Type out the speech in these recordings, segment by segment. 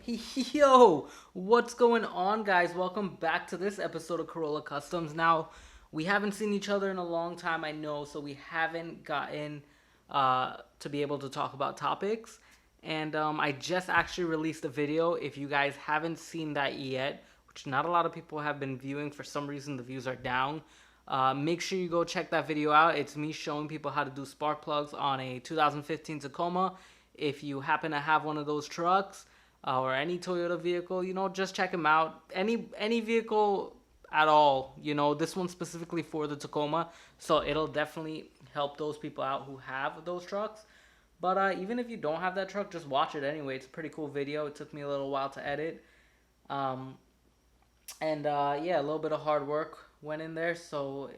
Yo, what's going on, guys? Welcome back to this episode of Corolla Customs. Now, we haven't seen each other in a long time, I know, so we haven't gotten to be able to talk about topics. And I just actually released a video. If you guys haven't seen that yet, which not a lot of people have been viewing, for some reason the views are down. Make sure you go check that video out. It's me showing people how to do spark plugs on a 2015 Tacoma. If you happen to have one of those trucks, or any Toyota vehicle, just check them out. Any vehicle at all, this one's specifically for the Tacoma, so it'll definitely help those people out who have those trucks. But even if you don't have that truck, just watch it anyway. It's a pretty cool video. It took me a little while to edit. Yeah, a little bit of hard work went in there, so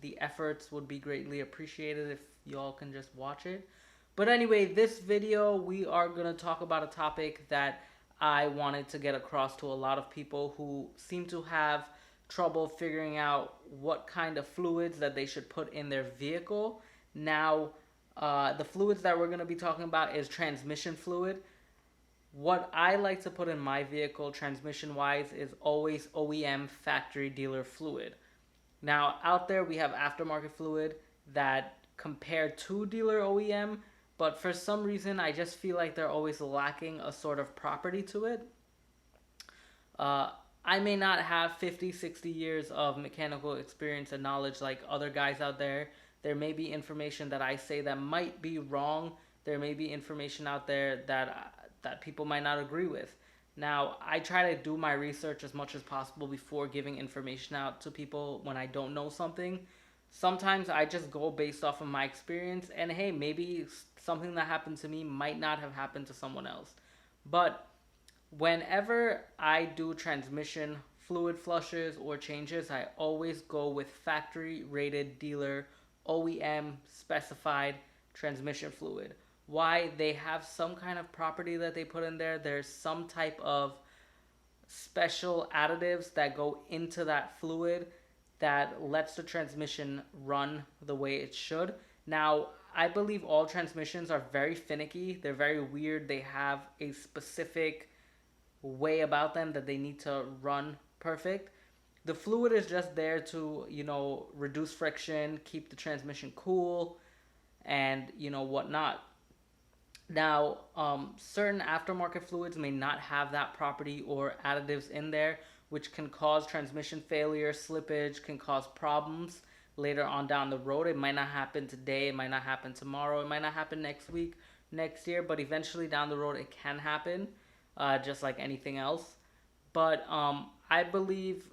the efforts would be greatly appreciated if y'all can just watch it. But anyway, this video, we are going to talk about a topic that I wanted to get across to a lot of people who seem to have trouble figuring out what kind of fluids that they should put in their vehicle. Now, the fluids that we're going to be talking about is transmission fluid. What I like to put in my vehicle transmission-wise is always OEM factory dealer fluid. Now, out there we have aftermarket fluid that compare to dealer OEM, but for some reason, I just feel like they're always lacking a sort of property to it. I may not have 50, 60 years of mechanical experience and knowledge like other guys out there. There may be information that I say that might be wrong. There may be information out there that people might not agree with. Now, I try to do my research as much as possible before giving information out to people when I don't know something. Sometimes I just go based off of my experience, and hey, maybe something that happened to me might not have happened to someone else. But whenever I do transmission fluid flushes or changes, I always go with factory rated dealer OEM specified transmission fluid. Why? They have some kind of property that they put in there. There's some type of special additives that go into that fluid that lets the transmission run the way it should. Now, I believe all transmissions are very finicky. They're very weird. They have a specific way about them that they need to run perfect. The fluid is just there to, reduce friction, keep the transmission cool, and, whatnot. Now, certain aftermarket fluids may not have that property or additives in there, which can cause transmission failure, slippage, can cause problems later on down the road. It might not happen today, it might not happen tomorrow, it might not happen next week, next year, but eventually down the road it can happen, just like anything else. But I believe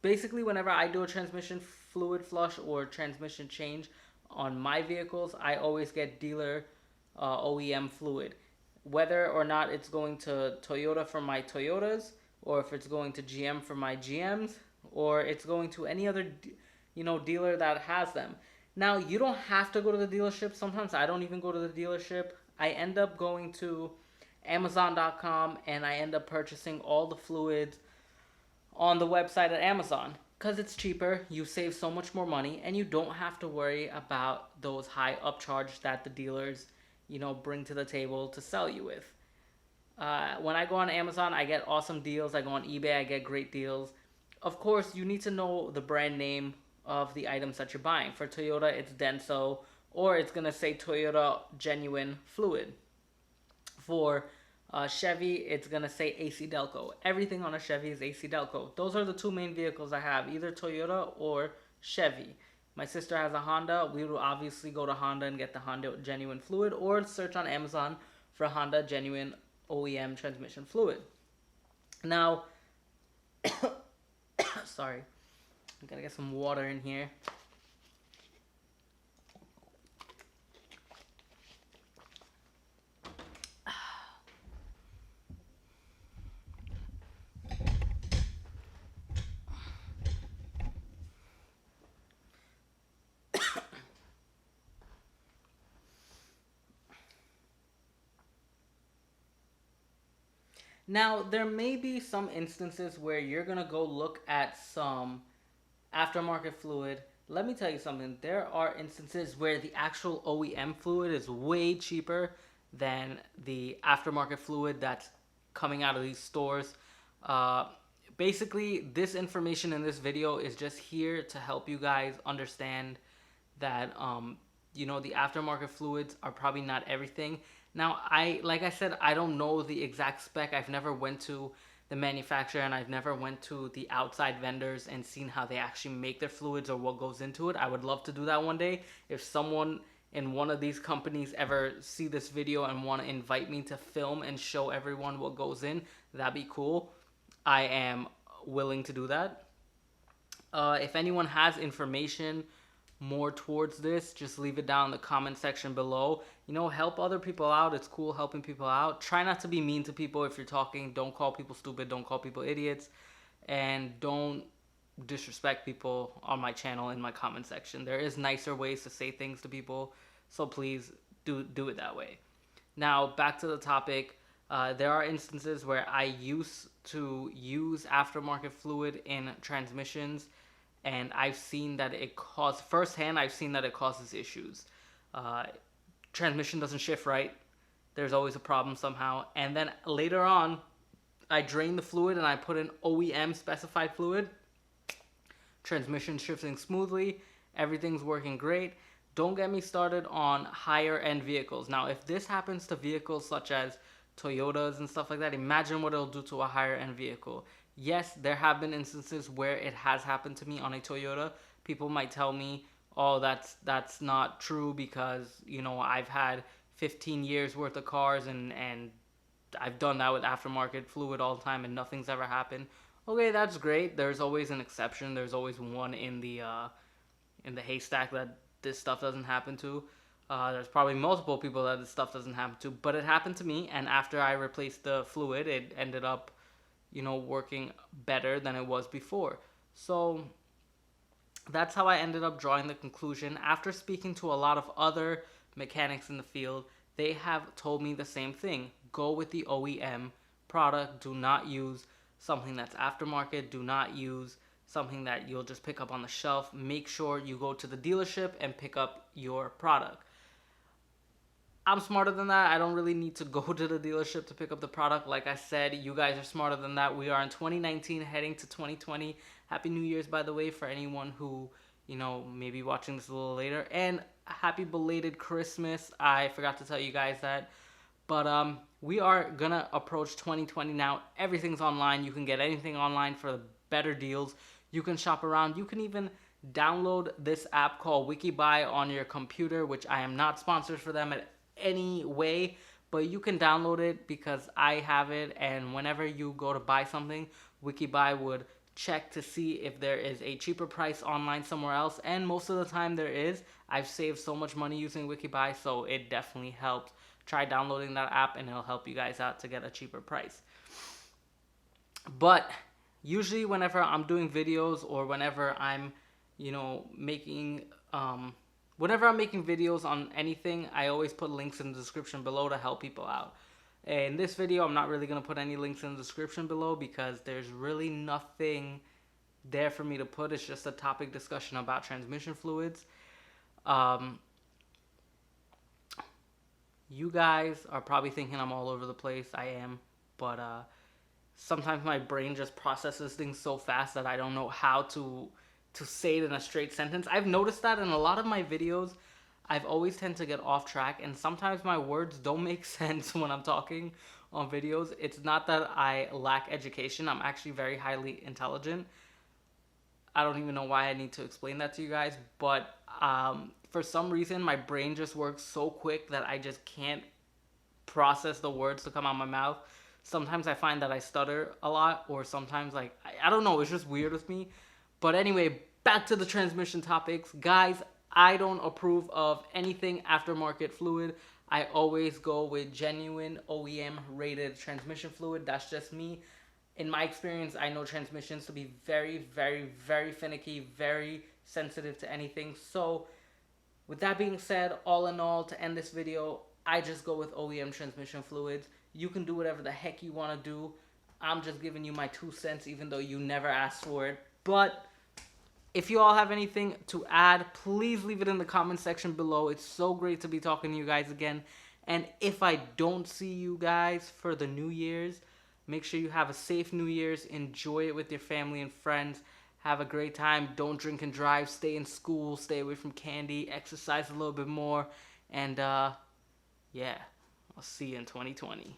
basically whenever I do a transmission fluid flush or transmission change on my vehicles, I always get dealer OEM fluid. Whether or not it's going to Toyota for my Toyotas, or if it's going to GM for my GMs, or it's going to any other dealer that has them. Now, you don't have to go to the dealership. Sometimes I don't even go to the dealership. I end up going to Amazon.com and I end up purchasing all the fluids on the website at Amazon because it's cheaper. You save so much more money and you don't have to worry about those high upcharge that the dealers bring to the table to sell you with. When I go on Amazon, I get awesome deals. I go on eBay, I get great deals. Of course, you need to know the brand name of the items that you're buying. For Toyota, it's Denso, or it's going to say Toyota Genuine Fluid. For Chevy, it's going to say AC Delco. Everything on a Chevy is AC Delco. Those are the two main vehicles I have, either Toyota or Chevy. My sister has a Honda. We will obviously go to Honda and get the Honda Genuine Fluid, or search on Amazon for Honda Genuine OEM transmission fluid. Now, sorry, I'm gonna get some water in here. Now, there may be some instances where you're going to go look at some aftermarket fluid. Let me tell you something. There are instances where the actual OEM fluid is way cheaper than the aftermarket fluid that's coming out of these stores. Uh, Basically, this information in this video is just here to help you guys understand that the aftermarket fluids are probably not everything. Now, like I said, I don't know the exact spec. I've never went to the manufacturer, and I've never went to the outside vendors and seen how they actually make their fluids or what goes into it. I would love to do that one day. If someone in one of these companies ever see this video and want to invite me to film and show everyone what goes in, that'd be cool. I am willing to do that. If anyone has information more towards this, just leave it down in the comment section below. Help other people out. It's cool helping people out. Try not to be mean to people if you're talking. Don't call people stupid. Don't call people idiots. And don't disrespect people on my channel in my comment section. There is nicer ways to say things to people, so please do it that way. Now, back to the topic. There are instances where I used to use aftermarket fluid in transmissions, and I've seen that it causes, firsthand, I've seen that it causes issues. Transmission doesn't shift right. There's always a problem somehow. And then later on, I drain the fluid and I put in OEM specified fluid. Transmission shifting smoothly. Everything's working great. Don't get me started on higher end vehicles. Now, if this happens to vehicles such as Toyotas and stuff like that, imagine what it'll do to a higher end vehicle. Yes, there have been instances where it has happened to me on a Toyota. People might tell me, oh, that's not true because, I've had 15 years worth of cars and I've done that with aftermarket fluid all the time and nothing's ever happened. Okay, that's great. There's always an exception. There's always one in the haystack that this stuff doesn't happen to. There's probably multiple people that this stuff doesn't happen to, but it happened to me, and after I replaced the fluid, it ended up, working better than it was before. So that's how I ended up drawing the conclusion. After speaking to a lot of other mechanics in the field, they have told me the same thing. Go with the OEM product. Do not use something that's aftermarket. Do not use something that you'll just pick up on the shelf. Make sure you go to the dealership and pick up your product. I'm smarter than that. I don't really need to go to the dealership to pick up the product. Like I said, you guys are smarter than that. We are in 2019 heading to 2020. Happy New Year's, by the way, for anyone who, may be watching this a little later. And happy belated Christmas. I forgot to tell you guys that. But we are going to approach 2020 now. Everything's online. You can get anything online for better deals. You can shop around. You can even download this app called WikiBuy on your computer, which I am not sponsored for them at any way, but you can download it because I have it, and whenever you go to buy something, WikiBuy would check to see if there is a cheaper price online somewhere else, and most of the time there is. I've saved so much money using WikiBuy, so it definitely helped. Try downloading that app and it'll help you guys out to get a cheaper price. But usually whenever I'm doing videos or whenever I'm making videos on anything, I always put links in the description below to help people out. In this video, I'm not really going to put any links in the description below because there's really nothing there for me to put. It's just a topic discussion about transmission fluids. You guys are probably thinking I'm all over the place. I am. But sometimes my brain just processes things so fast that I don't know how to say it in a straight sentence. I've noticed that in a lot of my videos, I've always tend to get off track, and sometimes my words don't make sense when I'm talking on videos. It's not that I lack education. I'm actually very highly intelligent. I don't even know why I need to explain that to you guys, but for some reason, my brain just works so quick that I just can't process the words to come out of my mouth. Sometimes I find that I stutter a lot, or sometimes I don't know, it's just weird with me. But anyway, back to the transmission topics. Guys, I don't approve of anything aftermarket fluid. I always go with genuine OEM rated transmission fluid. That's just me. In my experience, I know transmissions to be very, very, very finicky, very sensitive to anything. So with that being said, all in all, to end this video, I just go with OEM transmission fluids. You can do whatever the heck you want to do. I'm just giving you my 2 cents, even though you never asked for it. But if you all have anything to add, please leave it in the comment section below. It's so great to be talking to you guys again. And if I don't see you guys for the New Year's, Make sure you have a safe New Year's. Enjoy it with your family and friends. Have a great time. Don't drink and drive. Stay in school. Stay away from candy. Exercise a little bit more. And yeah, I'll see you in 2020.